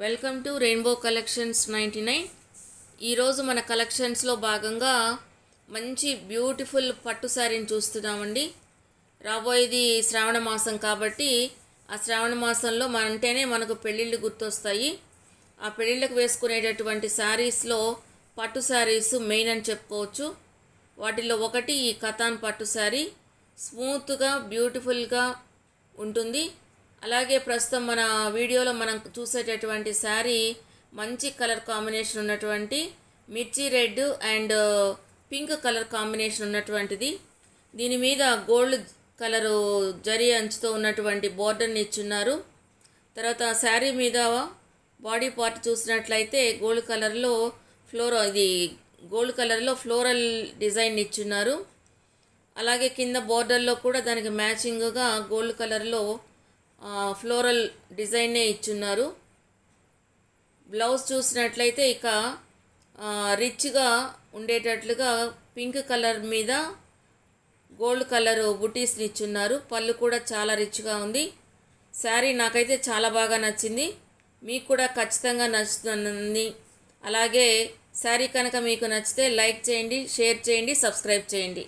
Welcome to rainbow collections 99. ఈరోజు మన కలెక్షన్స్లో భాగంగా మంచి బ్యూటిఫుల్ పట్టు శారీని చూస్తున్నామండి. రాబోయేది శ్రావణ మాసం కాబట్టి ఆ శ్రావణ మాసంలో అంటేనే మనకు పెళ్ళిళ్ళు గుర్తొస్తాయి. ఆ పెళ్ళిళ్ళకు వేసుకునేటటువంటి శారీస్లో పట్టు శారీస్ మెయిన్ అని చెప్పుకోవచ్చు. వాటిల్లో ఒకటి ఈ కతాన్ పట్టు శారీ. స్మూత్గా బ్యూటిఫుల్గా ఉంటుంది. అలాగే ప్రస్తుతం మన వీడియోలో మనం చూసేటటువంటి శారీ మంచి కలర్ కాంబినేషన్ ఉన్నటువంటి మిర్చి red and pink colour combination ఉన్నటువంటిది. దీని మీద గోల్డ్ కలరు జరీ అంచుతో ఉన్నటువంటి బోర్డర్ని ఇచ్చున్నారు. తర్వాత శారీ మీద బాడీ పార్ట్ చూసినట్లయితే గోల్డ్ కలర్లో ఫ్లోరల్ డిజైన్ ఇచ్చున్నారు. అలాగే కింద బోర్డర్లో కూడా దానికి మ్యాచింగ్గా గోల్డ్ కలర్లో ఫ్లోరల్ డిజైన్నే ఇచ్చున్నారు. బ్లౌజ్ చూసినట్లయితే ఇక రిచ్గా ఉండేటట్లుగా పింక్ కలర్ మీద గోల్డ్ కలర్ బుటీస్ని ఇచ్చున్నారు. పళ్ళు కూడా చాలా రిచ్గా ఉంది. శారీ నాకైతే చాలా బాగా నచ్చింది. మీకు కూడా ఖచ్చితంగా నచ్చుతుంది. అలాగే శారీ కనుక మీకు నచ్చితే లైక్ చేయండి, షేర్ చేయండి, సబ్స్క్రైబ్ చేయండి.